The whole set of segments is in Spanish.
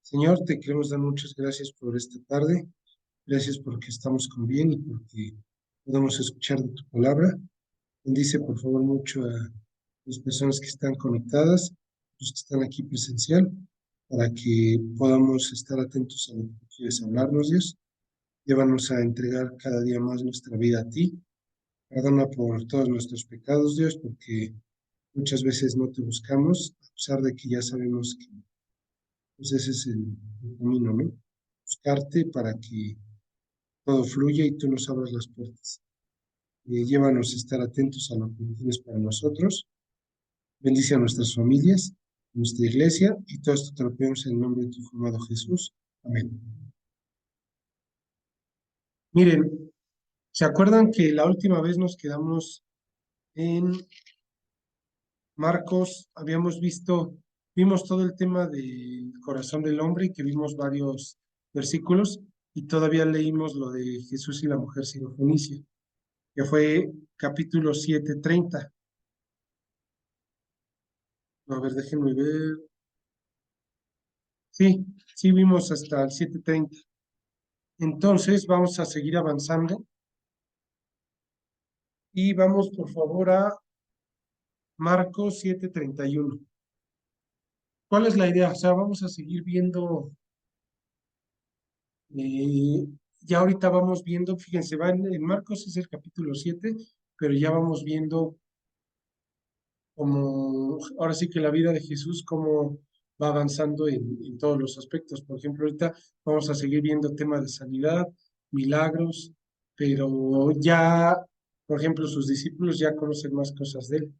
Señor, te queremos dar muchas gracias por esta tarde. Gracias porque estamos con bien y porque podemos escuchar de tu palabra. Bendice, por favor, mucho a las personas que están conectadas, los que están aquí presencial, para que podamos estar atentos a lo que tú quieres hablarnos, Dios. Llévanos a entregar cada día más nuestra vida a ti. Perdona por todos nuestros pecados, Dios, porque muchas veces no te buscamos, a pesar de que ya sabemos que pues ese es el camino, ¿no? Buscarte para que todo fluya y tú nos abras las puertas. Llévanos a estar atentos a lo que tienes para nosotros. Bendice a nuestras familias, nuestra iglesia, y todo esto te lo pedimos en el nombre de tu Hijo amado Jesús. Amén. Miren, ¿se acuerdan que la última vez nos quedamos en Marcos? Vimos todo el tema del corazón del hombre y que vimos varios versículos y todavía leímos lo de Jesús y la mujer sirofenicia, que fue capítulo 7:30. A ver, déjenme ver. Sí, sí vimos hasta el 7:30. Entonces vamos a seguir avanzando y vamos por favor a Marcos 7:31. ¿Cuál es la idea? O sea, vamos a seguir viendo, eh, ya ahorita vamos viendo, fíjense, en Marcos es el capítulo 7, pero ya vamos viendo como, ahora sí que la vida de Jesús, cómo va avanzando en todos los aspectos. Por ejemplo, ahorita vamos a seguir viendo temas de sanidad, milagros, pero ya, por ejemplo, sus discípulos ya conocen más cosas de él.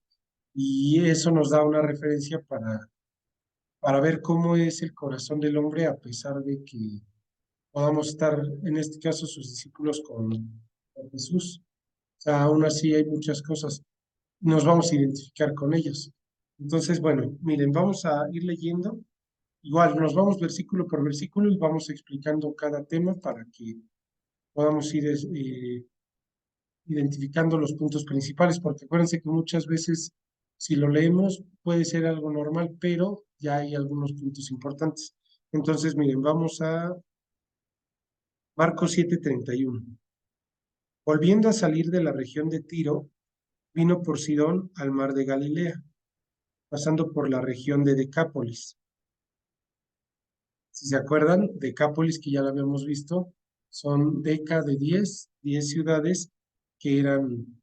Y eso nos da una referencia para ver cómo es el corazón del hombre a pesar de que podamos estar, en este caso, sus discípulos con Jesús. O sea, aún así hay muchas cosas, nos vamos a identificar con ellos. Entonces, bueno, miren, vamos a ir leyendo. Igual, nos vamos versículo por versículo y vamos explicando cada tema para que podamos ir identificando los puntos principales, porque acuérdense que muchas veces si lo leemos puede ser algo normal, pero ya hay algunos puntos importantes. Entonces, miren, vamos a Marcos 7:31. Volviendo a salir de la región de Tiro, vino por Sidón al mar de Galilea, pasando por la región de Decápolis. Si se acuerdan, Decápolis, que ya lo habíamos visto, son deca de 10 ciudades que eran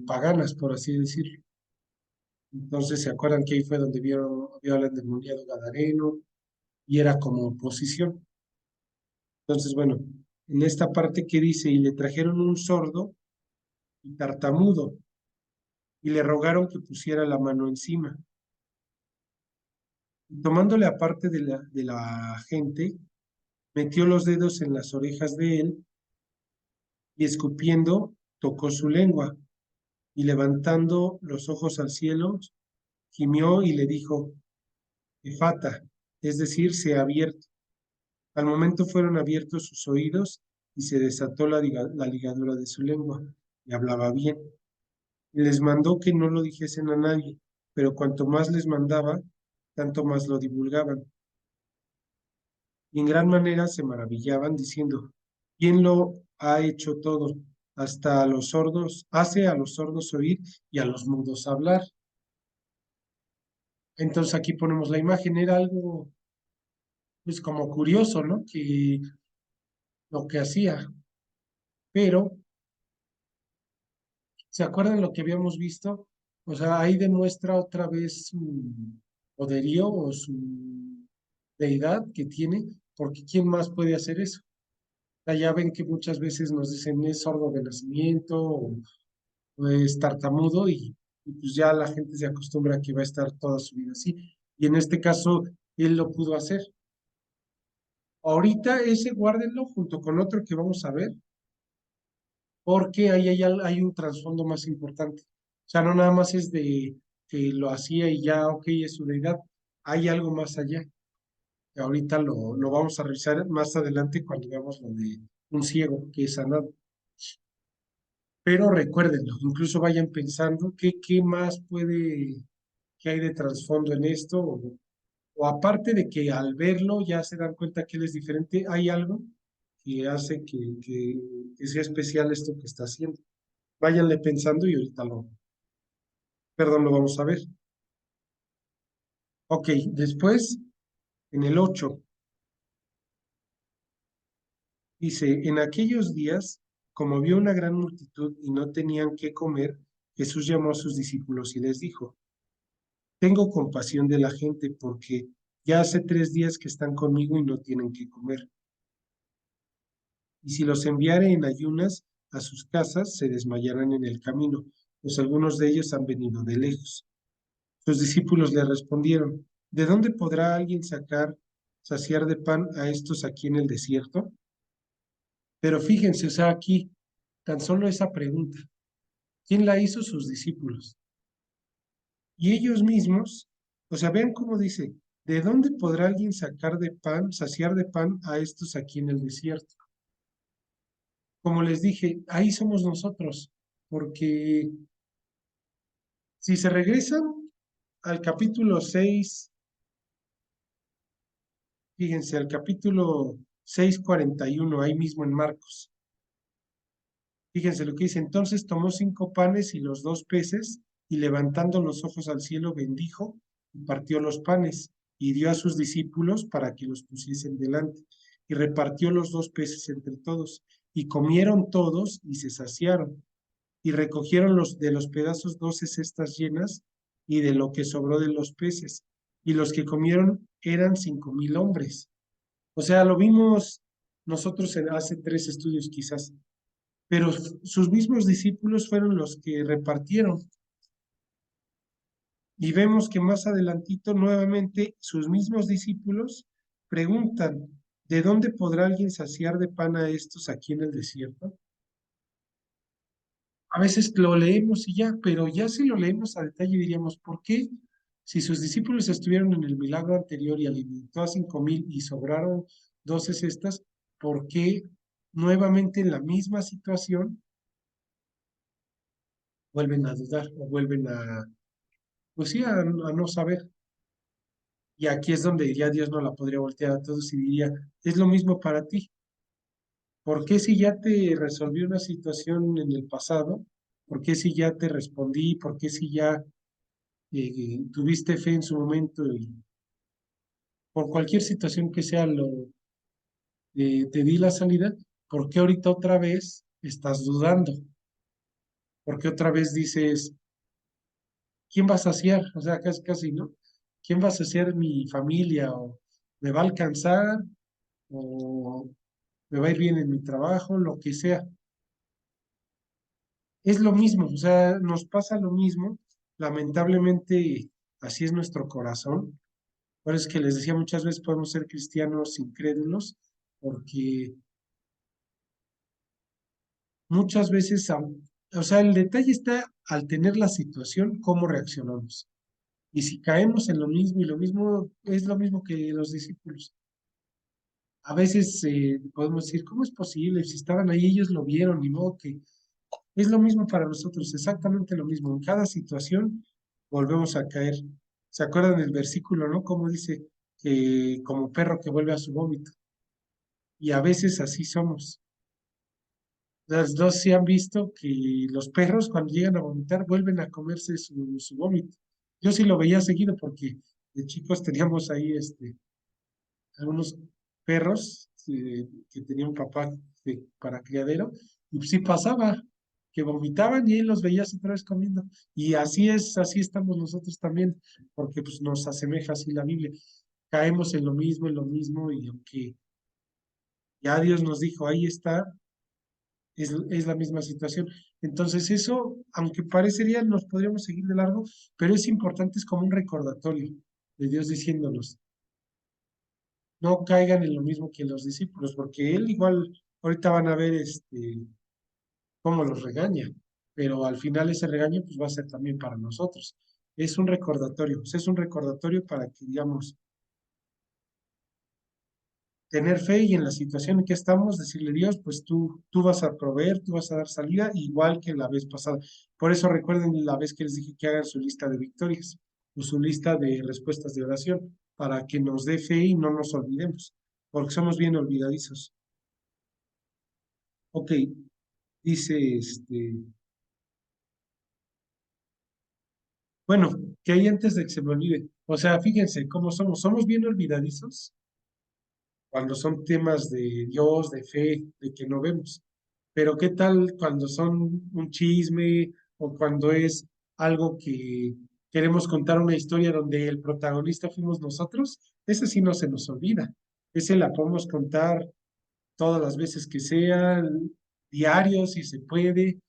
paganas, por así decirlo. Entonces, ¿se acuerdan que ahí fue donde vio al endemoniado Gadareno y era como oposición? Entonces, bueno, en esta parte que dice, y le trajeron un sordo y tartamudo, y le rogaron que pusiera la mano encima. Y tomándole aparte de la gente, metió los dedos en las orejas de él y escupiendo, tocó su lengua, y levantando los ojos al cielo, gimió y le dijo, Efata, es decir, se ha abierto. Al momento fueron abiertos sus oídos y se desató la ligadura de su lengua, y hablaba bien. Y les mandó que no lo dijesen a nadie, pero cuanto más les mandaba, tanto más lo divulgaban. Y en gran manera se maravillaban, diciendo, ¿quién lo ha hecho todo? Hasta a los sordos, hace a los sordos oír y a los mudos hablar. Entonces aquí ponemos la imagen, era algo pues como curioso, ¿no? Que lo que hacía, pero ¿se acuerdan lo que habíamos visto? O sea, ahí demuestra otra vez su poderío o su deidad que tiene, porque ¿quién más puede hacer eso? O sea, ya ven que muchas veces nos dicen es sordo de nacimiento o es tartamudo y pues ya la gente se acostumbra a que va a estar toda su vida así. Y en este caso, él lo pudo hacer. Ahorita ese guárdenlo junto con otro que vamos a ver, porque ahí hay un trasfondo más importante. O sea, no nada más es de que lo hacía y ya, ok, es su deidad. Hay algo más allá. Que ahorita lo vamos a revisar más adelante cuando veamos lo de un ciego que es sanado. Pero recuérdenlo, incluso vayan pensando qué más qué hay de trasfondo en esto, O aparte de que al verlo ya se dan cuenta que él es diferente, hay algo que hace que sea especial esto que está haciendo. Váyanle pensando y ahorita perdón, lo vamos a ver. Ok, después, en el 8 dice, en aquellos días, como vio una gran multitud y no tenían qué comer, Jesús llamó a sus discípulos y les dijo, tengo compasión de la gente porque ya hace 3 días que están conmigo y no tienen qué comer. Y si los enviare en ayunas a sus casas, se desmayarán en el camino, pues algunos de ellos han venido de lejos. Sus discípulos le respondieron, ¿de dónde podrá alguien saciar de pan a estos aquí en el desierto? Pero fíjense, o sea, aquí tan solo esa pregunta, ¿quién la hizo? Sus discípulos. Y ellos mismos, o sea, vean cómo dice, ¿de dónde podrá alguien saciar de pan a estos aquí en el desierto? Como les dije, ahí somos nosotros, porque si se regresan al capítulo 6, fíjense, al capítulo 6:41, ahí mismo en Marcos. Fíjense lo que dice, entonces tomó 5 panes y los 2 peces, y levantando los ojos al cielo bendijo y partió los panes y dio a sus discípulos para que los pusiesen delante, y repartió los 2 peces entre todos, y comieron todos y se saciaron, y recogieron de los pedazos 12 cestas llenas, y de lo que sobró de los peces, y los que comieron eran 5,000 hombres. O sea, lo vimos nosotros hace 3 estudios quizás, pero sus mismos discípulos fueron los que repartieron. Y vemos que más adelantito nuevamente sus mismos discípulos preguntan, ¿de dónde podrá alguien saciar de pan a estos aquí en el desierto? A veces lo leemos y ya, pero ya si lo leemos a detalle diríamos, ¿por qué? Si sus discípulos estuvieron en el milagro anterior y alimentó a 5,000 y sobraron 12 cestas, ¿por qué nuevamente en la misma situación vuelven a dudar o vuelven pues sí, a no saber? Y aquí es donde ya Dios no la podría voltear a todos y diría, es lo mismo para ti. ¿Por qué si ya te resolví una situación en el pasado? ¿Por qué si ya te respondí? ¿Por qué si ya tuviste fe en su momento y por cualquier situación que sea te di la salida? ¿Por qué ahorita otra vez estás dudando? ¿Por qué otra vez dices, ¿quién va a saciar? O sea, casi, casi, ¿no? ¿Quién va a saciar mi familia? ¿O me va a alcanzar? ¿O me va a ir bien en mi trabajo? Lo que sea. Es lo mismo, o sea, nos pasa lo mismo. Lamentablemente, así es nuestro corazón. Por eso es que les decía, muchas veces podemos ser cristianos incrédulos, porque muchas veces, o sea, el detalle está al tener la situación, cómo reaccionamos. Y si caemos en lo mismo, y lo mismo es lo mismo que los discípulos. A veces podemos decir, ¿cómo es posible? Si estaban ahí, ellos lo vieron, ni modo que es lo mismo para nosotros, exactamente lo mismo. En cada situación volvemos a caer. ¿Se acuerdan del versículo, no? Como dice que como perro que vuelve a su vómito. Y a veces así somos. Las dos sí han visto que los perros cuando llegan a vomitar vuelven a comerse su vómito. Yo sí lo veía seguido porque de chicos teníamos ahí algunos perros que tenía un papá para criadero, y sí pasaba, que vomitaban y él los veías otra vez comiendo. Y así es, así estamos nosotros también, porque pues nos asemeja así la Biblia. Caemos en lo mismo, y aunque ya Dios nos dijo, ahí está, es la misma situación. Entonces eso, aunque parecería, nos podríamos seguir de largo, pero es importante, es como un recordatorio de Dios diciéndonos, no caigan en lo mismo que los discípulos, porque él igual, ahorita van a ver cómo los regaña, pero al final ese regaño pues va a ser también para nosotros. Es un recordatorio, es un recordatorio para que, digamos, tener fe y en la situación en que estamos, decirle Dios, pues tú vas a proveer, tú vas a dar salida, igual que la vez pasada. Por eso recuerden la vez que les dije que hagan su lista de victorias o su lista de respuestas de oración, para que nos dé fe y no nos olvidemos, porque somos bien olvidadizos. Ok, dice bueno, que hay antes de que se me olvide. O sea, fíjense cómo somos bien olvidadizos cuando son temas de Dios, de fe, de que no vemos. Pero ¿qué tal cuando son un chisme o cuando es algo que queremos contar una historia donde el protagonista fuimos nosotros? Ese sí no se nos olvida. Ese la podemos contar todas las veces que sean, diario si se puede,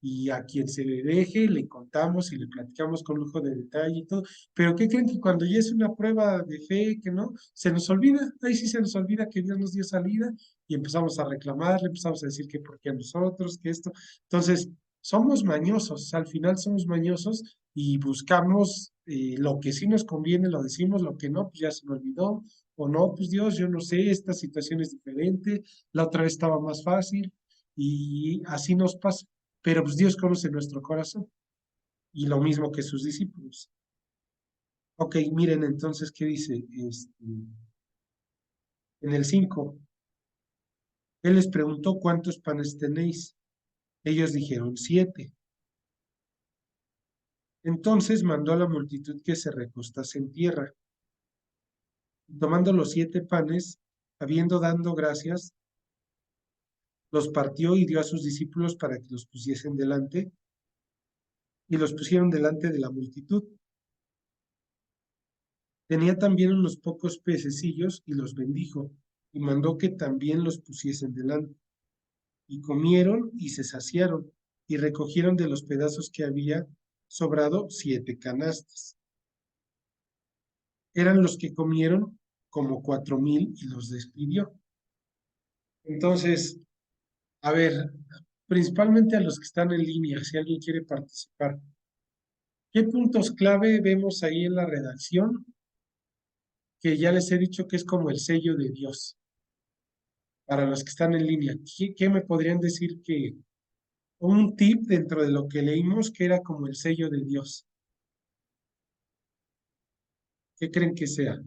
y a quien se le deje le contamos y le platicamos con lujo de detalle y todo. Pero ¿qué creen? Que cuando ya es una prueba de fe, que no, se nos olvida, ahí sí se nos olvida que Dios nos dio salida y empezamos a reclamarle, empezamos a decir que por qué a nosotros, que esto. Entonces, somos mañosos, al final somos mañosos y buscamos lo que sí nos conviene, lo decimos, lo que no, pues ya se me olvidó, o no, pues Dios, yo no sé, esta situación es diferente, la otra vez estaba más fácil y así nos pasa. Pero pues Dios conoce nuestro corazón y lo mismo que sus discípulos. Ok, miren entonces qué dice en el 5. Él les preguntó cuántos panes tenéis. Ellos dijeron 7. Entonces mandó a la multitud que se recostase en tierra. Y tomando los 7 panes, habiendo dado gracias, los partió y dio a sus discípulos para que los pusiesen delante, y los pusieron delante de la multitud. Tenía también unos pocos pececillos y los bendijo, y mandó que también los pusiesen delante. Y comieron y se saciaron, y recogieron de los pedazos que había sobrado 7 canastas. Eran los que comieron como 4,000 y los despidió. Entonces, a ver, principalmente a los que están en línea, si alguien quiere participar, ¿qué puntos clave vemos ahí en la redacción? Que ya les he dicho que es como el sello de Dios para los que están en línea. ¿Qué me podrían decir que un tip dentro de lo que leímos que era como el sello de Dios? ¿Qué creen que sea?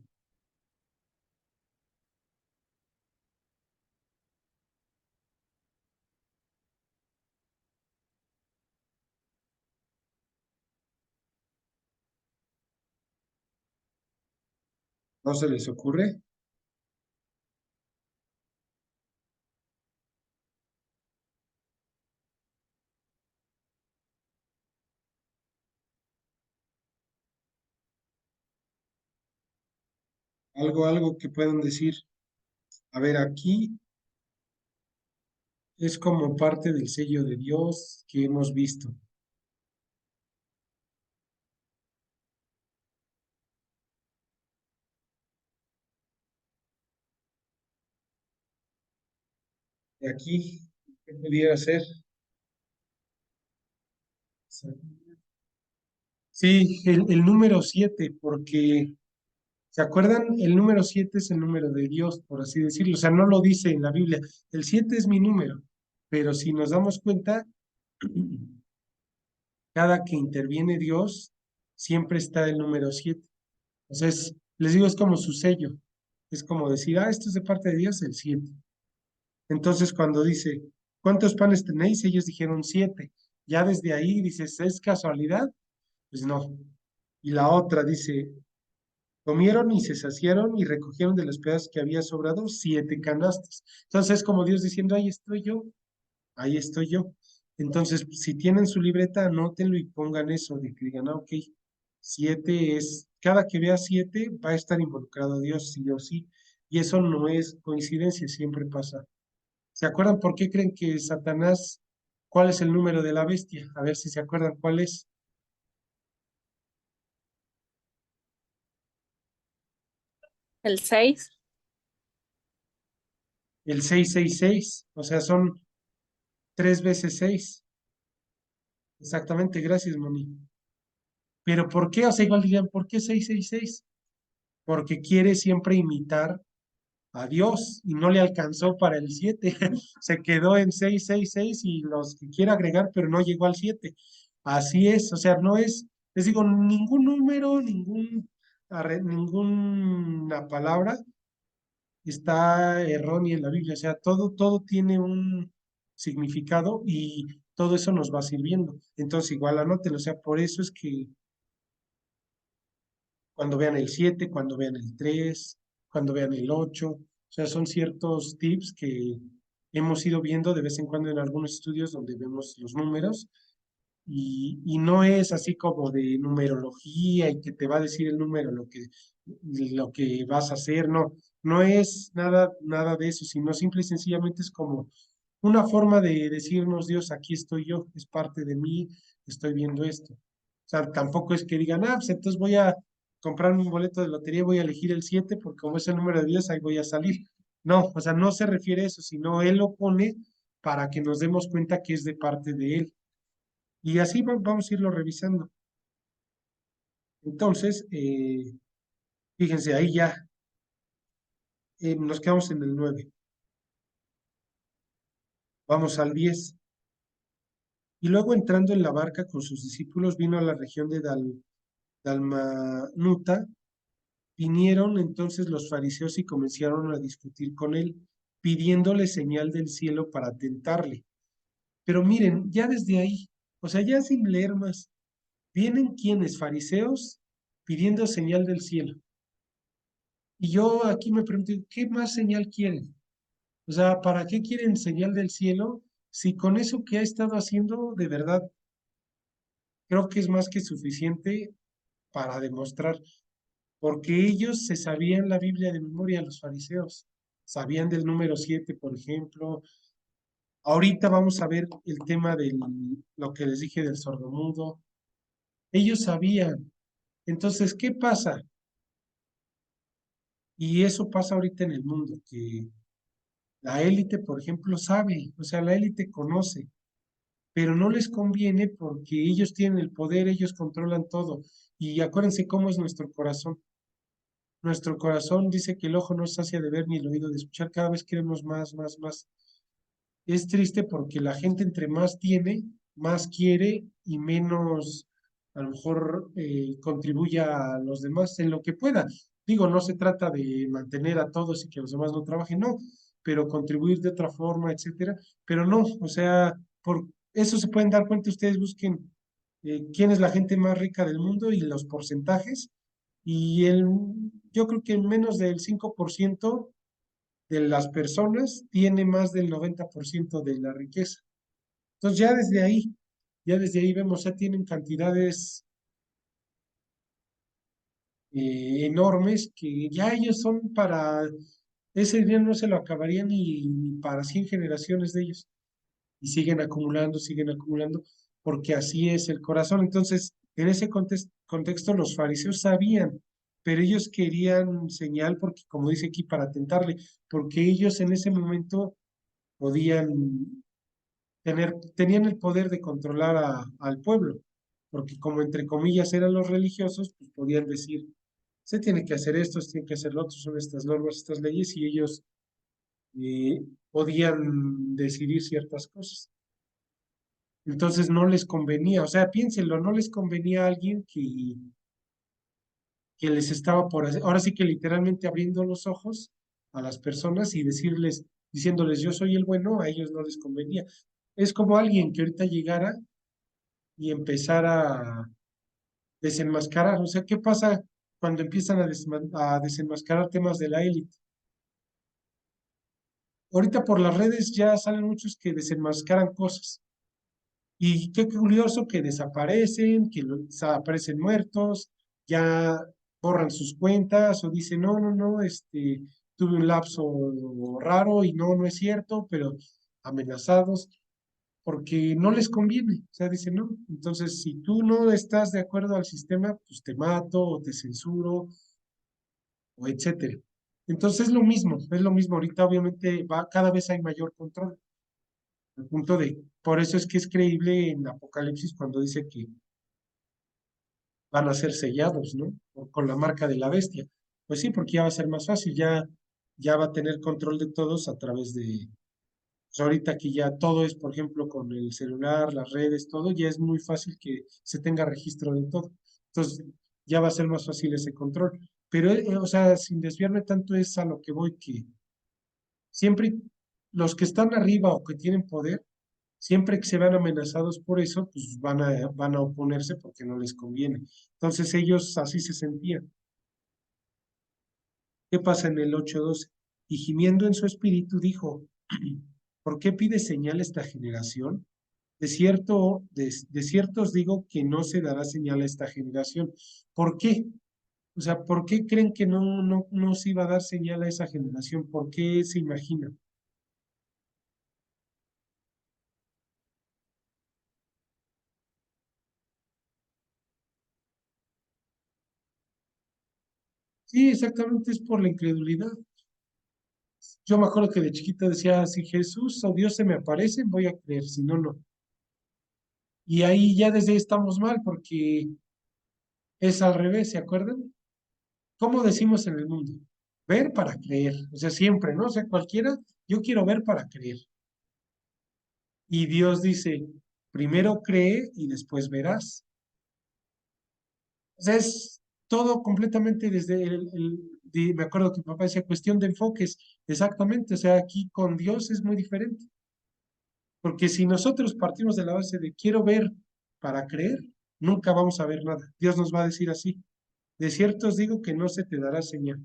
¿No se les ocurre? Algo que puedan decir. A ver, aquí es como parte del sello de Dios que hemos visto. De aquí, ¿qué pudiera ser? Sí, el número 7, porque, ¿se acuerdan? El número 7 es el número de Dios, por así decirlo. O sea, no lo dice en la Biblia. El 7 es mi número, pero si nos damos cuenta, cada que interviene Dios, siempre está el número 7. Entonces, les digo, es como su sello. Es como decir, esto es de parte de Dios, el 7. Entonces, cuando dice, ¿cuántos panes tenéis? Ellos dijeron 7. Ya desde ahí dices, ¿es casualidad? Pues no. Y la otra dice, comieron y se saciaron y recogieron de los pedazos que había sobrado 7 canastas. Entonces, como Dios diciendo, ahí estoy yo, ahí estoy yo. Entonces, si tienen su libreta, anótenlo y pongan eso, de que digan, ok, 7 es, cada que vea 7 va a estar involucrado Dios, sí o sí. Y eso no es coincidencia, siempre pasa. ¿Se acuerdan por qué creen que Satanás, cuál es el número de la bestia? A ver si se acuerdan cuál es. El 6. El 666, o sea, son 3 veces 6. Exactamente, gracias, Moni. Pero ¿por qué? O sea, igual dirían, ¿por qué 666? Porque quiere siempre imitar a Dios y no le alcanzó para el 7. Se quedó en 666 y los que quiere agregar, pero no llegó al 7. Así es, o sea, no es, les digo, ningún número, ningún ninguna palabra está errónea en la Biblia, o sea, todo tiene un significado y todo eso nos va sirviendo. Entonces, igual anótenlo, o sea, por eso es que cuando vean el 7, cuando vean el 3, cuando vean el 8, o sea, son ciertos tips que hemos ido viendo de vez en cuando en algunos estudios donde vemos los números y no es así como de numerología y que te va a decir el número lo que vas a hacer, no, no es nada de eso, sino simple y sencillamente es como una forma de decirnos, Dios, aquí estoy yo, es parte de mí, estoy viendo esto. O sea, tampoco es que digan, ah, pues entonces voy a comprarme un boleto de lotería, voy a elegir el 7 porque como es el número de Dios, ahí voy a salir. No, o sea, no se refiere a eso, sino Él lo pone para que nos demos cuenta que es de parte de Él. Y así vamos a irlo revisando. Entonces, fíjense, ahí ya nos quedamos en el 9. Vamos al 10. Y luego entrando en la barca con sus discípulos, vino a la región de Dalmanuta. Vinieron entonces los fariseos y comenzaron a discutir con él, pidiéndole señal del cielo para tentarle. Pero miren, ya desde ahí, o sea, ya sin leer más, vienen quienes, fariseos, pidiendo señal del cielo. Y yo aquí me pregunto, ¿qué más señal quieren? O sea, ¿para qué quieren señal del cielo si con eso que ha estado haciendo, de verdad, creo que es más que suficiente para demostrar? Porque ellos se sabían la Biblia de memoria, los fariseos. Sabían del número 7, por ejemplo. Ahorita vamos a ver el tema de lo que les dije del sordomudo. Ellos sabían. Entonces, ¿qué pasa? Y eso pasa ahorita en el mundo, que la élite, por ejemplo, sabe, o sea, la élite conoce, pero no les conviene porque ellos tienen el poder, ellos controlan todo. Y acuérdense cómo es nuestro corazón. Nuestro corazón dice que el ojo no sacia de ver ni el oído de escuchar, cada vez queremos más, más, más. Es triste porque la gente entre más tiene, más quiere y menos a lo mejor contribuye a los demás en lo que pueda. Digo, no se trata de mantener a todos y que los demás no trabajen, no, pero contribuir de otra forma, etcétera. Pero no, o sea, por eso se pueden dar cuenta, ustedes busquen quién es la gente más rica del mundo y los porcentajes. Y yo creo que menos del 5% de las personas tiene más del 90% de la riqueza. Entonces ya desde ahí vemos, ya tienen cantidades enormes que ya ellos son ese dinero no se lo acabarían ni para 100 generaciones de ellos. Y siguen acumulando, porque así es el corazón. Entonces, en ese contexto, los fariseos sabían, pero ellos querían señal, porque como dice aquí, para tentarle, porque ellos en ese momento podían tenían el poder de controlar al pueblo, porque como entre comillas eran los religiosos, pues podían decir, se tiene que hacer esto, se tiene que hacer lo otro, son estas normas, estas leyes, y ellos podían decidir ciertas cosas. Entonces no les convenía, o sea, piénsenlo, no les convenía a alguien que les estaba ahora sí que literalmente abriendo los ojos a las personas y diciéndoles yo soy el bueno, a ellos no les convenía. Es como alguien que ahorita llegara y empezara a desenmascarar, o sea, ¿qué pasa cuando empiezan a desenmascarar temas de la élite? Ahorita por las redes ya salen muchos que desenmascaran cosas. Y qué curioso que desaparecen, aparecen muertos, ya borran sus cuentas o dicen, no, no, no, tuve un lapso raro y no, no es cierto, pero amenazados, porque no les conviene. O sea, dicen, no. Entonces, si tú no estás de acuerdo al sistema, pues te mato o te censuro o etcétera. Entonces es lo mismo. Ahorita obviamente cada vez hay mayor control. Al punto por eso es que es creíble en Apocalipsis cuando dice que van a ser sellados, ¿no? Con la marca de la bestia. Pues sí, porque ya va a ser más fácil, ya va a tener control de todos a través pues ahorita que ya todo es, por ejemplo, con el celular, las redes, todo, ya es muy fácil que se tenga registro de todo. Entonces, ya va a ser más fácil ese control. Pero, o sea, sin desviarme tanto es a lo que voy, que siempre los que están arriba o que tienen poder, siempre que se van amenazados por eso, pues van a oponerse porque no les conviene. Entonces ellos así se sentían. ¿Qué pasa en el 8:12? Y gimiendo en su espíritu dijo, ¿por qué pide señal esta generación? De cierto os digo que no se dará señal a esta generación. ¿Por qué? O sea, ¿por qué creen que no se iba a dar señal a esa generación? ¿Por qué se imaginan? Sí, exactamente es por la incredulidad. Yo me acuerdo que de chiquita decía, si Jesús o Dios se me aparece, voy a creer, si no, no. Y ahí ya desde ahí estamos mal porque es al revés, ¿se acuerdan? ¿Cómo decimos en el mundo? Ver para creer. O sea, siempre, ¿no? O sea, cualquiera, yo quiero ver para creer. Y Dios dice, primero cree y después verás. O sea, es todo completamente desde me acuerdo que mi papá decía, cuestión de enfoques. Exactamente, o sea, aquí con Dios es muy diferente. Porque si nosotros partimos de la base de quiero ver para creer, nunca vamos a ver nada. Dios nos va a decir así. De cierto os digo que no se te dará señal,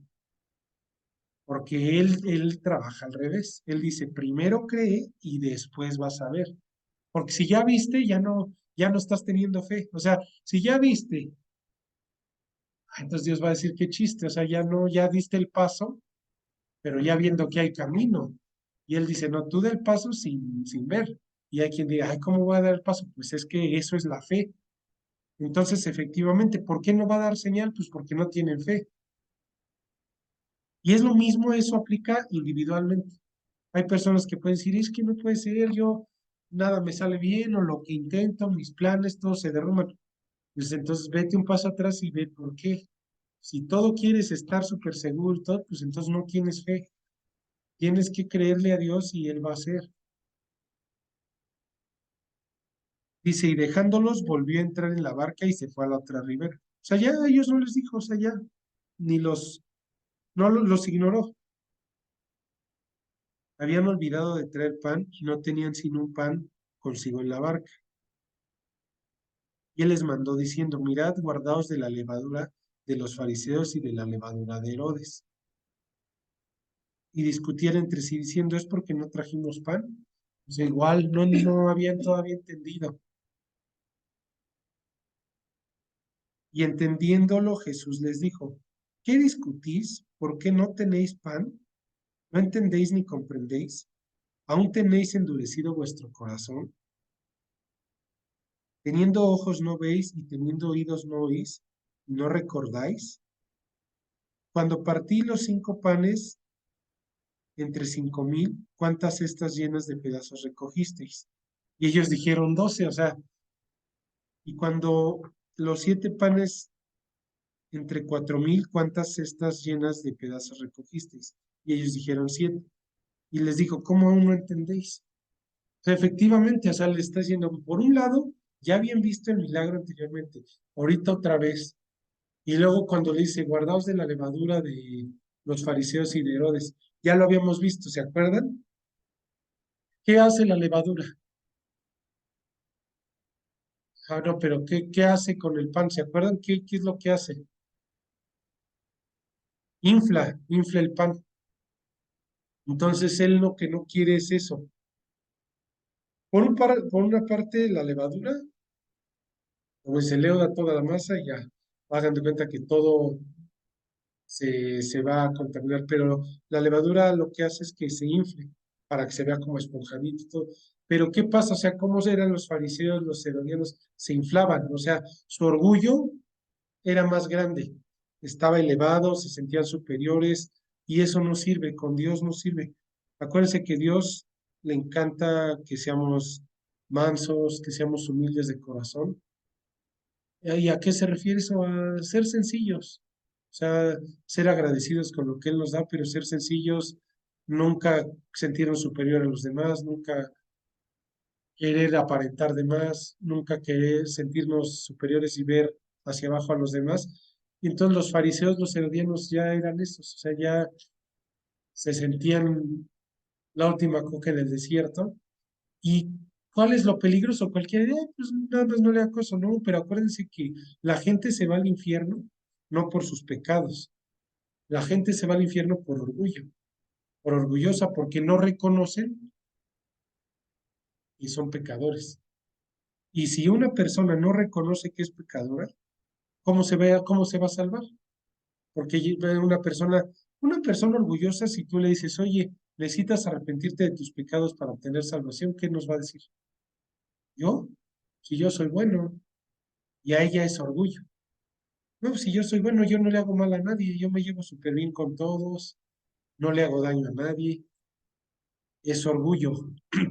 porque él trabaja al revés. Él dice, primero cree y después vas a ver. Porque si ya viste, ya no estás teniendo fe. O sea, si ya viste, entonces Dios va a decir qué chiste. O sea, ya no, ya diste el paso, pero ya viendo que hay camino. Y él dice, no, tú da el paso sin ver. Y hay quien diga, ay, ¿cómo voy a dar el paso? Pues es que eso es la fe. Entonces, efectivamente, ¿por qué no va a dar señal? Pues porque no tienen fe. Y es lo mismo, eso aplica individualmente. Hay personas que pueden decir, es que no puede ser, yo nada me sale bien o lo que intento, mis planes, todo se derrumban. Pues entonces vete un paso atrás y ve por qué. Si todo quieres estar súper seguro, y todo, pues entonces no tienes fe. Tienes que creerle a Dios y Él va a hacer. Dice, y dejándolos, volvió a entrar en la barca y se fue a la otra ribera. O sea, ya a ellos no les dijo, o sea, ya, ni los ignoró. Habían olvidado de traer pan y no tenían sino un pan consigo en la barca. Y él les mandó diciendo, mirad, guardaos de la levadura de los fariseos y de la levadura de Herodes. Y discutían entre sí diciendo, ¿es porque no trajimos pan? O sea, igual no habían todavía entendido. Y entendiéndolo, Jesús les dijo, ¿qué discutís? ¿Por qué no tenéis pan? ¿No entendéis ni comprendéis? ¿Aún tenéis endurecido vuestro corazón? Teniendo ojos no veis y teniendo oídos no oís, ¿no recordáis? Cuando partí los 5 panes entre 5,000, ¿cuántas cestas llenas de pedazos recogisteis? Y ellos dijeron 12, o sea, y cuando los 7 panes entre 4,000, ¿cuántas cestas llenas de pedazos recogisteis? Y ellos dijeron 7. Y les dijo, ¿cómo aún no entendéis? O sea, efectivamente, o sea, le está diciendo, por un lado, ya habían visto el milagro anteriormente, ahorita otra vez. Y luego cuando le dice, guardaos de la levadura de los fariseos y de Herodes, ya lo habíamos visto, ¿se acuerdan? ¿Qué hace la levadura? Ah, no, pero ¿qué hace con el pan? ¿Se acuerdan qué es lo que hace? Infla el pan. Entonces él lo que no quiere es eso. Por una parte, la levadura, como se leuda toda la masa y ya hagan de cuenta que todo se va a contaminar, pero la levadura lo que hace es que se infle para que se vea como esponjadito y todo. Pero ¿qué pasa? O sea, ¿cómo eran los fariseos, los herodianos? Se inflaban, o sea, su orgullo era más grande, estaba elevado, se sentían superiores y eso no sirve, con Dios no sirve. Acuérdense que Dios le encanta que seamos mansos, que seamos humildes de corazón. ¿Y a qué se refiere eso? A ser sencillos, o sea, ser agradecidos con lo que Él nos da, pero ser sencillos, nunca sentirnos superior a los demás, nunca querer aparentar de más, nunca querer sentirnos superiores y ver hacia abajo a los demás. Y entonces los fariseos, los herodianos ya eran estos, o sea, ya se sentían la última coca en el desierto. ¿Y cuál es lo peligroso? Cualquier idea, pues nada más no le acoso, no, pero acuérdense que la gente se va al infierno no por sus pecados, la gente se va al infierno por orgullo, por orgullosa, porque no reconocen y son pecadores. Y si una persona no reconoce que es pecadora, cómo se va a salvar? Porque una persona orgullosa, si tú le dices, oye, necesitas arrepentirte de tus pecados para obtener salvación, ¿qué nos va a decir? ¿Yo? Si yo soy bueno, y a ella es orgullo. No, pues si yo soy bueno, yo no le hago mal a nadie, yo me llevo súper bien con todos, no le hago daño a nadie, es orgullo.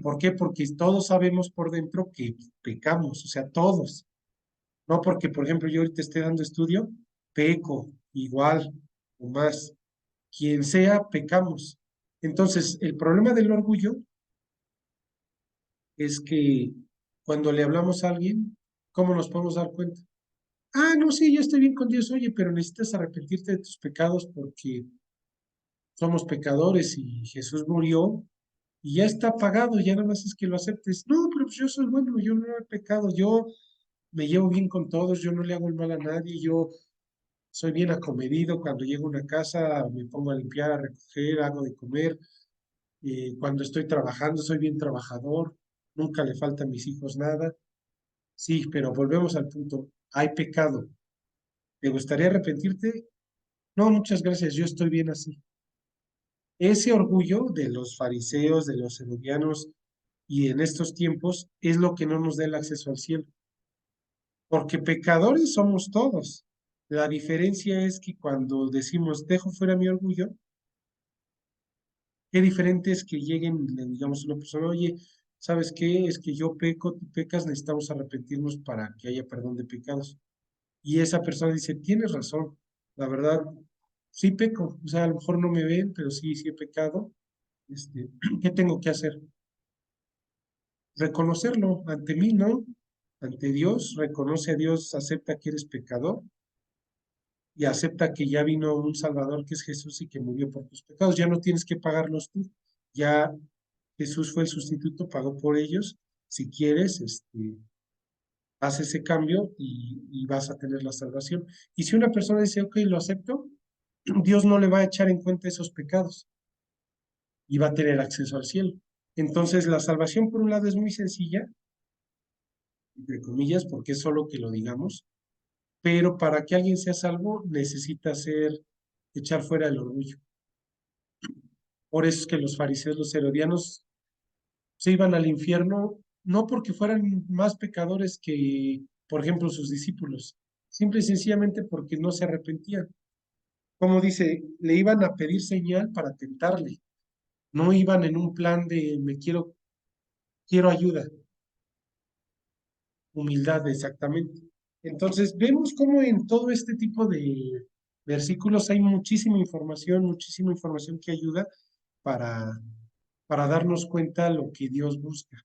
¿Por qué? Porque todos sabemos por dentro que pecamos, o sea, todos. No porque, por ejemplo, yo ahorita esté dando estudio, peco igual o más. Quien sea, pecamos. Entonces, el problema del orgullo es que cuando le hablamos a alguien, ¿cómo nos podemos dar cuenta? Ah, no, sí, yo estoy bien con Dios, oye, pero necesitas arrepentirte de tus pecados porque somos pecadores y Jesús murió y ya está pagado, ya nada más es que lo aceptes. No, pero pues yo soy bueno, yo no he pecado, yo me llevo bien con todos, yo no le hago el mal a nadie, yo soy bien acomedido, cuando llego a una casa me pongo a limpiar, a recoger, hago de comer, cuando estoy trabajando soy bien trabajador, nunca le falta a mis hijos nada. Sí, pero volvemos al punto, hay pecado. ¿Te gustaría arrepentirte? No, muchas gracias, yo estoy bien así. Ese orgullo de los fariseos, de los herodianos y en estos tiempos es lo que no nos da el acceso al cielo, porque pecadores somos todos. La diferencia es que cuando decimos dejo fuera mi orgullo, qué diferente es que lleguen y le digamos a una persona, oye, ¿sabes qué? Es que yo peco, tú pecas, necesitamos arrepentirnos para que haya perdón de pecados. Y esa persona dice, tienes razón, la verdad, sí peco, o sea, a lo mejor no me ven, pero sí, sí he pecado. ¿Qué tengo que hacer? Reconocerlo ante mí, ¿no? Ante Dios, reconoce a Dios, acepta que eres pecador y acepta que ya vino un Salvador que es Jesús y que murió por tus pecados. Ya no tienes que pagarlos tú, ya Jesús fue el sustituto, pagó por ellos. Si quieres, haz ese cambio y vas a tener la salvación. Y si una persona dice, ok, lo acepto, Dios no le va a echar en cuenta esos pecados y va a tener acceso al cielo. Entonces, la salvación, por un lado, es muy sencilla, entre comillas, porque es solo que lo digamos, pero para que alguien sea salvo necesita echar fuera el orgullo. Por eso es que los fariseos, los herodianos, se iban al infierno, no porque fueran más pecadores que, por ejemplo, sus discípulos, simple y sencillamente porque no se arrepentían. Como dice, le iban a pedir señal para tentarle, no iban en un plan de quiero ayuda, humildad exactamente. Entonces, vemos cómo en todo este tipo de versículos hay muchísima información que ayuda para, para darnos cuenta lo que Dios busca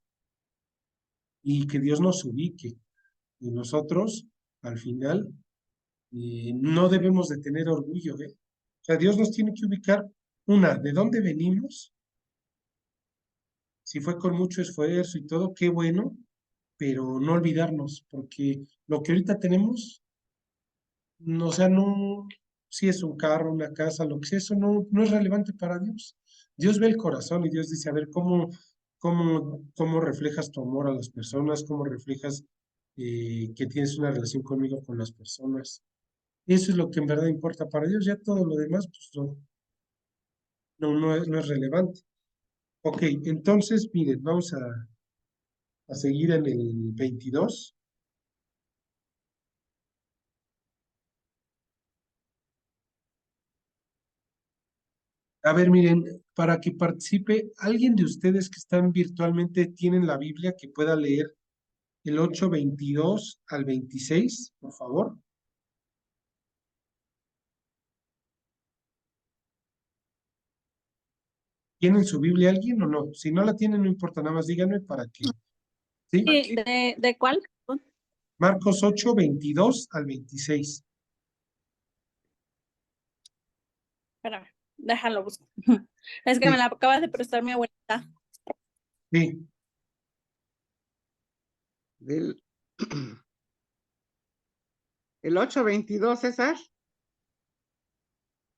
y que Dios nos ubique. Y nosotros, al final, no debemos de tener orgullo, ¿eh? O sea, Dios nos tiene que ubicar, de dónde venimos, si fue con mucho esfuerzo y todo, qué bueno, pero no olvidarnos, porque lo que ahorita tenemos, no, o sea, no, si es un carro, una casa, lo que sea, eso no es relevante para Dios. Dios ve el corazón y Dios dice, a ver, cómo reflejas tu amor a las personas, cómo reflejas que tienes una relación conmigo, con las personas. Eso es lo que en verdad importa para Dios, ya todo lo demás, pues no es relevante. Ok, entonces, miren, vamos a seguir en el 22. A ver, miren, para que participe, alguien de ustedes que están virtualmente tienen la Biblia que pueda leer el 8:22 al 26, por favor. ¿Tienen su Biblia alguien o no? Si no la tienen, no importa, nada más díganme para que. ¿Sí? Sí, ¿de cuál? Marcos 8:22 al 26. Espérame, déjalo busco. Es que Sí, me la acaba de prestar mi abuelita. sí. Del, el 8:22, César.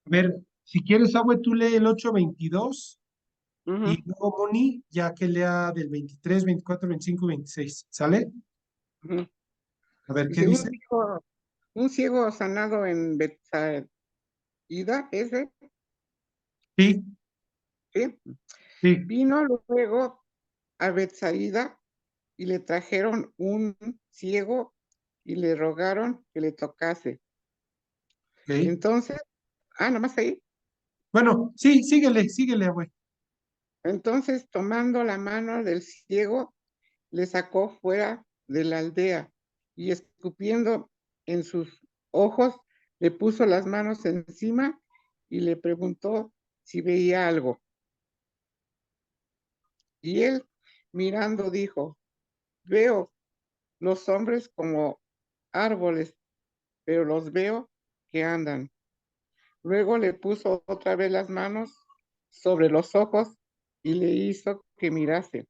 A ver, si quieres, Abue, tú lee el 8:22 Ujú, y luego Moni, ya que lea del 23, 24, 25 y 26. ¿Sale? ujú. A ver, ¿qué Dice, dice? un ciego sanado en Betsaida, ese, Sí, ¿sí? sí, Vino luego a Betsaida y le trajeron un ciego y le rogaron que le tocase. ok. Entonces, nomás ahí. Bueno, sí, síguele, Abue. Entonces, tomando la mano del ciego, le sacó fuera de la aldea y escupiendo en sus ojos, le puso las manos encima y le preguntó si veía algo. Y él, mirando, dijo, veo los hombres como árboles, pero los veo que andan. Luego le puso otra vez las manos sobre los ojos y le hizo que mirase.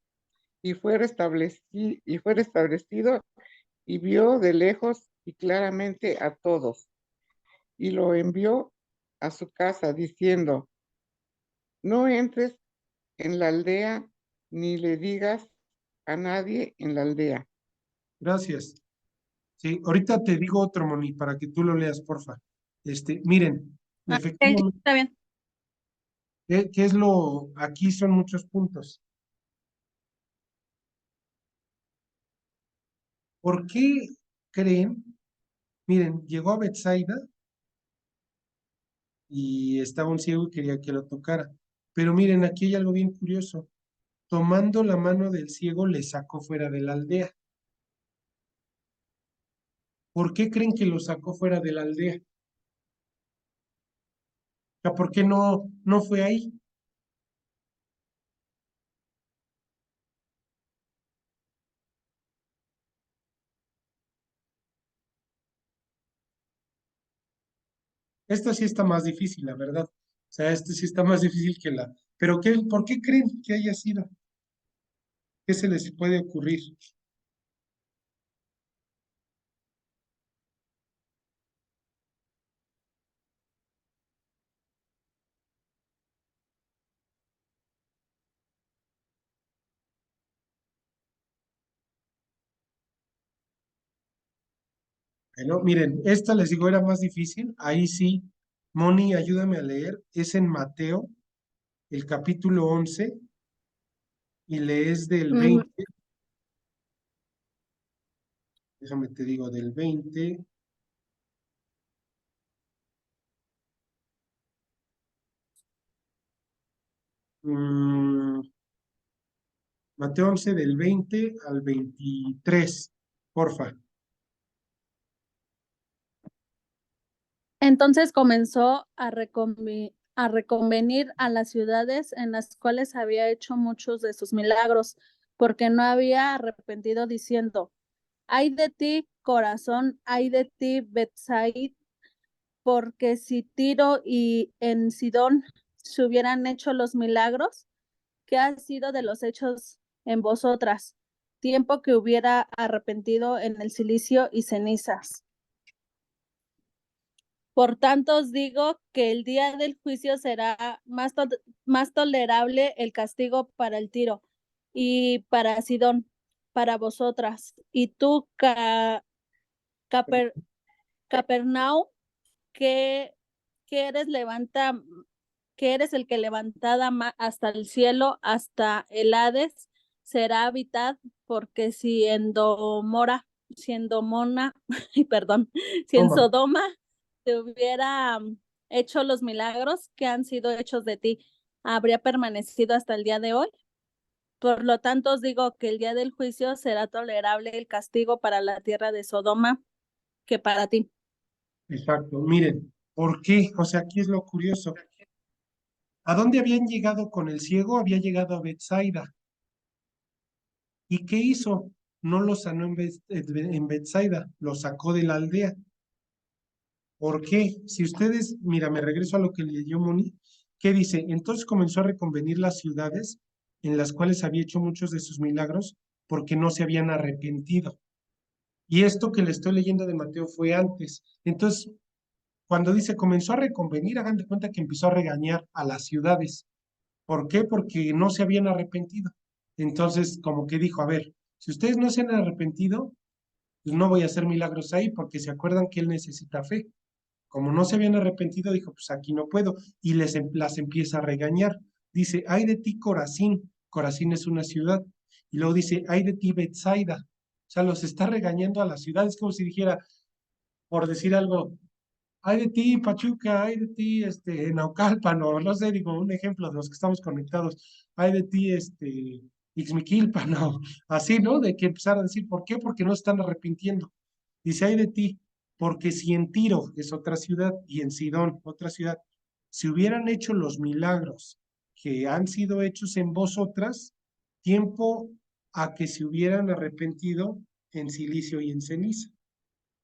Y fue restablecido y vio de lejos y claramente a todos. Y lo envió a su casa diciendo, no entres en la aldea ni le digas a nadie en la aldea. Gracias. Sí, ahorita te digo otro, Moni, para que tú lo leas, porfa. Miren, Ah, ok, efectivamente, está bien. ¿qué es lo? Aquí son muchos puntos. ¿Por qué creen? Miren, llegó a Betsaida y estaba un ciego y quería que lo tocara. Pero miren, aquí hay algo bien curioso. Tomando la mano del ciego, le sacó fuera de la aldea. ¿Por qué creen que lo sacó fuera de la aldea? O sea, ¿por qué no fue ahí? Esta sí está más difícil, la verdad. O sea, este sí está más difícil que la. Pero ¿por qué creen que haya sido? ¿Qué se les puede ocurrir? Bueno, miren, esta les digo era más difícil. Ahí sí, Moni, ayúdame a leer. Es en Mateo, el capítulo 11, y lees del Mm, 20. Déjame te digo, del 20. mm, Mateo 11 del 20 al 23, porfa. Entonces comenzó a reconvenir a las ciudades en las cuales había hecho muchos de sus milagros, porque no había arrepentido diciendo, ay de ti, corazón, ay de ti, Betsaid, porque si Tiro y en Sidón se hubieran hecho los milagros, ¿qué ha sido de los hechos en vosotras? Tiempo que hubiera arrepentido en el cilicio y cenizas. Por tanto, os digo que el día del juicio será más tolerable el castigo para el Tiro y para Sidón, para vosotras. Y tú, Caper Capernaum, que, que eres levanta, que eres el que levantada hasta el cielo, hasta el Hades, será habitad, porque siendo Mona, y perdón, si en Toma. Sodoma te hubiera hecho los milagros que han sido hechos de ti, habría permanecido hasta el día de hoy. Por lo tanto, os digo que el día del juicio será tolerable el castigo para la tierra de Sodoma que para ti. Exacto. Miren, ¿por qué? O sea, aquí es lo curioso. ¿A dónde habían llegado con el ciego? Había llegado a Betsaida. ¿Y qué hizo? No lo sanó en Betsaida, lo sacó de la aldea. ¿Por qué? Si ustedes, mira, me regreso a lo que leyó Moni, ¿qué dice? Entonces comenzó a reconvenir las ciudades en las cuales había hecho muchos de sus milagros porque no se habían arrepentido. Y esto que le estoy leyendo de Mateo fue antes. Entonces, cuando dice comenzó a reconvenir, hagan de cuenta que empezó a regañar a las ciudades. ¿Por qué? Porque no se habían arrepentido. Entonces, como que dijo, a ver, si ustedes no se han arrepentido, pues no voy a hacer milagros ahí, porque se acuerdan que él necesita fe. Como no se habían arrepentido, dijo, pues aquí no puedo. Y las empieza a regañar. Dice, ay de ti, Corazín. Corazín es una ciudad. Y luego dice, ay de ti, Betsaida. O sea, los está regañando a la ciudad. Es como si dijera, por decir algo, ay de ti, Pachuca, ay de ti, Naucalpan, o no sé, digo, un ejemplo de los que estamos conectados, ay de ti, Ixmiquilpan, o así, ¿no? De que empezar a decir, ¿por qué? Porque no se están arrepintiendo. Dice, ay de ti, porque si en Tiro, es otra ciudad, y en Sidón, otra ciudad, si hubieran hecho los milagros que han sido hechos en vosotras, tiempo a que se hubieran arrepentido en silicio y en ceniza.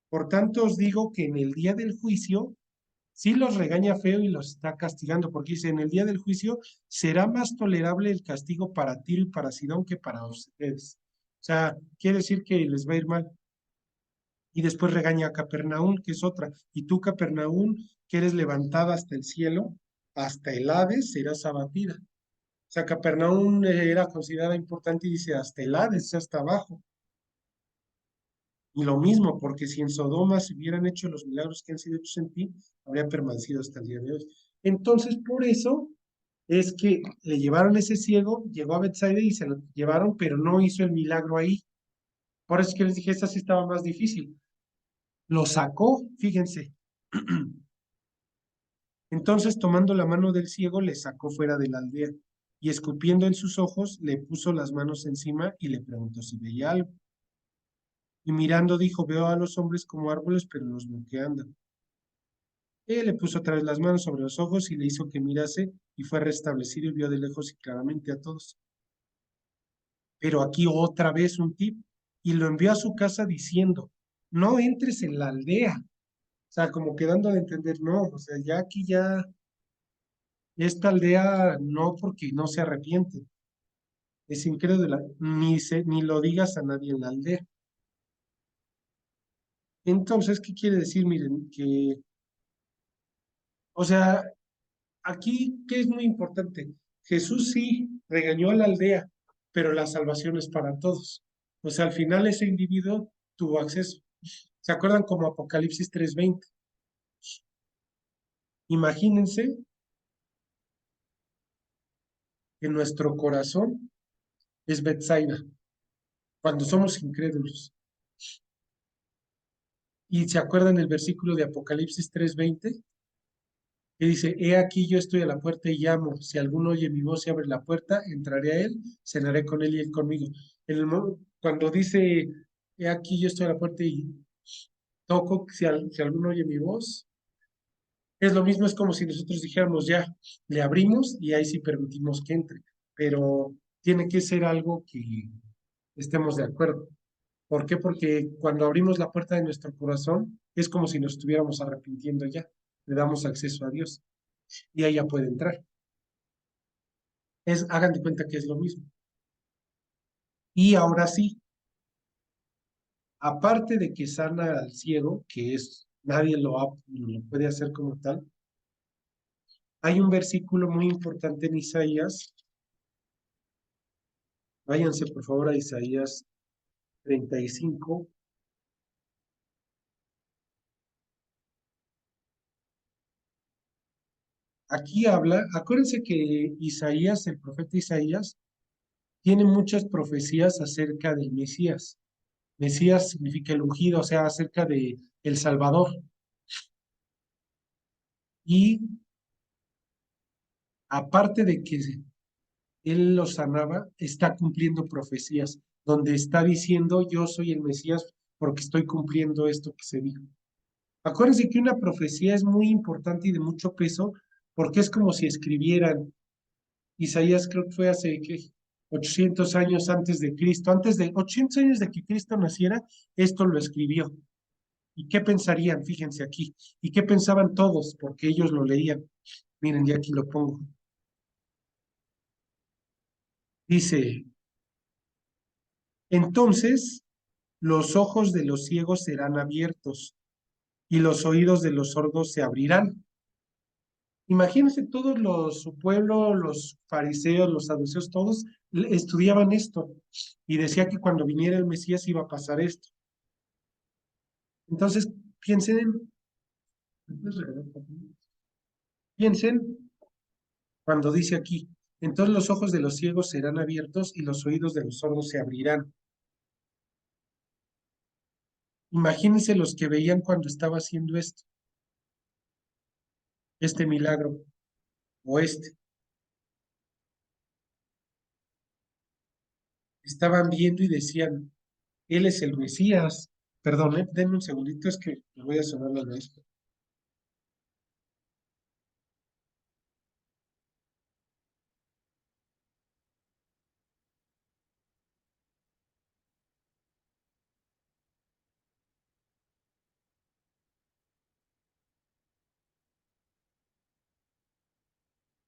Por tanto, os digo que en el día del juicio, sí los regaña feo y los está castigando, porque dice, en el día del juicio será más tolerable el castigo para Tiro y para Sidón que para ustedes. O sea, quiere decir que les va a ir mal. Y después regaña a Capernaum, que es otra. Y tú, Capernaum, que eres levantada hasta el cielo, hasta el Hades serás abatida. O sea, Capernaum era considerada importante y dice, hasta el Hades, hasta abajo. Y lo mismo, porque si en Sodoma se hubieran hecho los milagros que han sido hechos en ti, habría permanecido hasta el día de hoy. Entonces, por eso es que le llevaron ese ciego, llegó a Bethsaida y se lo llevaron, pero no hizo el milagro ahí. Por eso es que les dije, esta sí estaba más difícil. Lo sacó, fíjense. Entonces, tomando la mano del ciego, le sacó fuera de la aldea y escupiendo en sus ojos, le puso las manos encima y le preguntó si veía algo. Y mirando dijo, veo a los hombres como árboles, pero no los veo que andan. Él le puso otra vez las manos sobre los ojos y le hizo que mirase y fue restablecido y vio de lejos y claramente a todos. Pero aquí otra vez un tip y lo envió a su casa diciendo, no entres en la aldea. O sea, como quedando de entender, no, o sea, ya aquí ya, esta aldea no porque no se arrepiente, es incrédula, ni lo digas a nadie en la aldea. Entonces, ¿qué quiere decir? Miren, que, o sea, aquí, ¿qué es muy importante? Jesús sí regañó a la aldea, pero la salvación es para todos. O sea, al final ese individuo tuvo acceso. ¿Se acuerdan como Apocalipsis 3:20? Imagínense que nuestro corazón es Betsaida, cuando somos incrédulos. Y se acuerdan el versículo de Apocalipsis 3:20, que dice, he aquí yo estoy a la puerta y llamo, si alguno oye mi voz y abre la puerta, entraré a él, cenaré con él y él conmigo. Cuando dice, he aquí yo estoy a la puerta y toco, si alguno oye mi voz, es lo mismo, es como si nosotros dijéramos ya, le abrimos y ahí sí permitimos que entre, pero tiene que ser algo que estemos de acuerdo. ¿Por qué? Porque cuando abrimos la puerta de nuestro corazón, es como si nos estuviéramos arrepintiendo ya, le damos acceso a Dios y ella puede entrar. Hagan de cuenta que es lo mismo. Y ahora sí, aparte de que sana al ciego, que es, nadie lo puede hacer como tal, hay un versículo muy importante en Isaías. Váyanse por favor a Isaías 35. Aquí habla, acuérdense que Isaías, el profeta Isaías, tiene muchas profecías acerca del Mesías. Mesías significa el ungido, o sea, acerca de el Salvador. Y aparte de que él lo sanaba, está cumpliendo profecías, donde está diciendo, yo soy el Mesías porque estoy cumpliendo esto que se dijo. Acuérdense que una profecía es muy importante y de mucho peso, porque es como si escribieran. Isaías creo que fue hace, ¿qué? 800 años antes de Cristo, antes de 800 años de que Cristo naciera, esto lo escribió. ¿Y qué pensarían? Fíjense aquí. ¿Y qué pensaban todos? Porque ellos lo leían. Miren, ya aquí lo pongo. Dice, entonces los ojos de los ciegos serán abiertos y los oídos de los sordos se abrirán. Imagínense todos su pueblo, los fariseos, los saduceos, todos estudiaban esto y decía que cuando viniera el Mesías iba a pasar esto. Entonces, piensen piensen cuando dice aquí, entonces los ojos de los ciegos serán abiertos y los oídos de los sordos se abrirán. Imagínense los que veían cuando estaba haciendo esto, este milagro o este. Estaban viendo y decían, Él es el Mesías. Perdón, denme un segundito, es que me voy a sonar la nariz.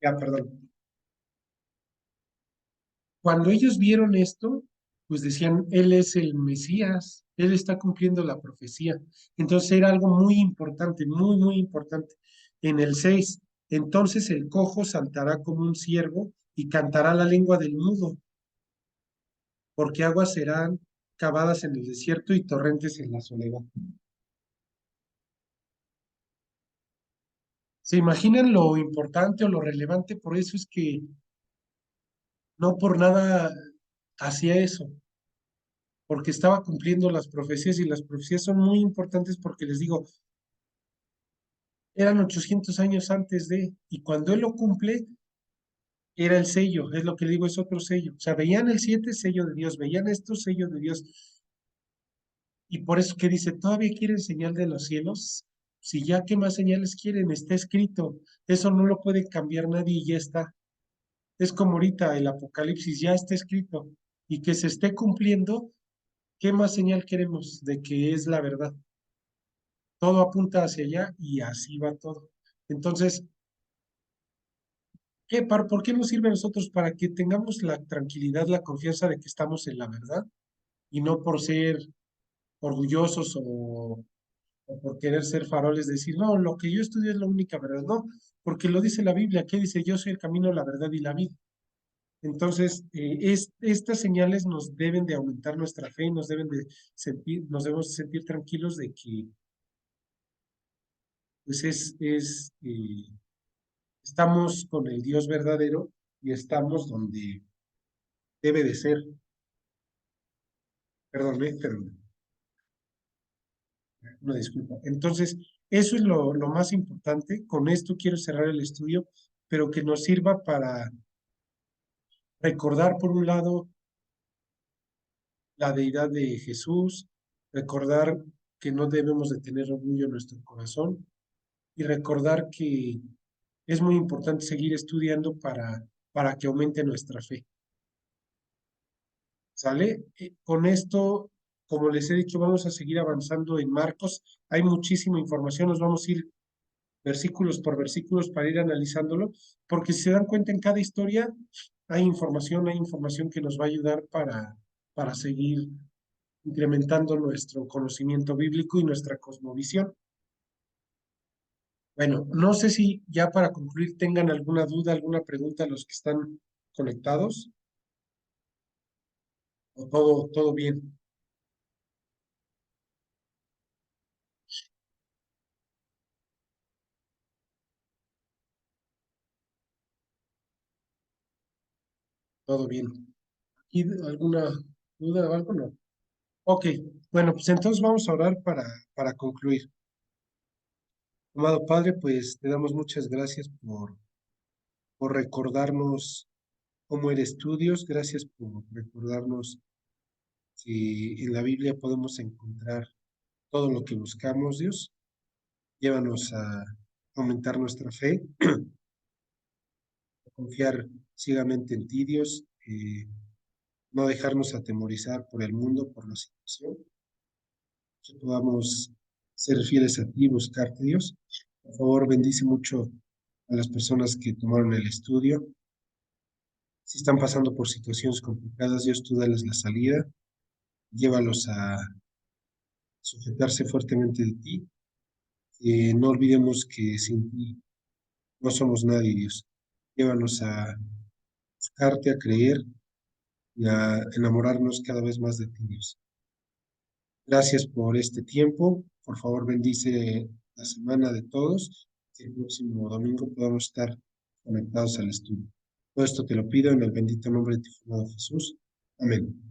Ya, perdón. Cuando ellos vieron esto, pues decían, Él es el Mesías, Él está cumpliendo la profecía. Entonces era algo muy importante, muy, muy importante. En el 6, entonces el cojo saltará como un ciervo y cantará la lengua del mudo, porque aguas serán cavadas en el desierto y torrentes en la soledad. ¿Se imaginan lo importante o lo relevante? Por eso es que no por nada hacía eso, porque estaba cumpliendo las profecías y las profecías son muy importantes porque les digo, eran 800 años antes de, y cuando él lo cumple, era el sello, es lo que le digo, es otro sello. O sea, veían el 7 sello de Dios, veían esto, sello de Dios. Y por eso que dice, ¿todavía quieren señal de los cielos? Si ya, ¿qué más señales quieren? Está escrito. Eso no lo puede cambiar nadie y ya está. Es como ahorita el Apocalipsis, ya está escrito. Y que se esté cumpliendo, ¿qué más señal queremos de que es la verdad? Todo apunta hacia allá y así va todo. Entonces, ¿por qué nos sirve a nosotros? Para que tengamos la tranquilidad, la confianza de que estamos en la verdad y no por ser orgullosos o por querer ser faroles, decir, no, lo que yo estudio es la única verdad. No, porque lo dice la Biblia, que dice, yo soy el camino, la verdad y la vida. Entonces, estas señales nos deben de aumentar nuestra fe, nos debemos sentir tranquilos de que pues estamos con el Dios verdadero y estamos donde debe de ser. Perdón, perdón, una disculpa. Entonces, eso es lo más importante. Con esto quiero cerrar el estudio, pero que nos sirva para recordar, por un lado, la deidad de Jesús, recordar que no debemos de tener orgullo en nuestro corazón y recordar que es muy importante seguir estudiando para que aumente nuestra fe. ¿Sale? Con esto, como les he dicho, vamos a seguir avanzando en Marcos. Hay muchísima información, nos vamos a ir versículos por versículos para ir analizándolo, porque si se dan cuenta en cada historia hay información que nos va a ayudar para seguir incrementando nuestro conocimiento bíblico y nuestra cosmovisión. Bueno, no sé si ya para concluir tengan alguna duda, alguna pregunta los que están conectados o todo bien, todo bien. ¿Y alguna duda o algo? No. Ok, bueno, pues entonces vamos a orar para concluir. Amado Padre, pues te damos muchas gracias por recordarnos cómo eres tú, Dios. Gracias por recordarnos que en la Biblia podemos encontrar todo lo que buscamos, Dios. Llévanos a aumentar nuestra fe, a confiar ciegamente en ti, Dios, no dejarnos atemorizar por el mundo, por la situación, que podamos ser fieles a ti y buscarte, Dios. Por favor, bendice mucho a las personas que tomaron el estudio. Si están pasando por situaciones complicadas, Dios, tú dales la salida. Llévalos a sujetarse fuertemente de ti. No olvidemos que sin ti no somos nadie, Dios. Llévanos a buscarte, a creer y a enamorarnos cada vez más de ti, Dios. Gracias por este tiempo. Por favor, bendice la semana de todos. Que el próximo domingo podamos estar conectados al estudio. Todo esto te lo pido en el bendito nombre de tu Hijo Jesús. Amén.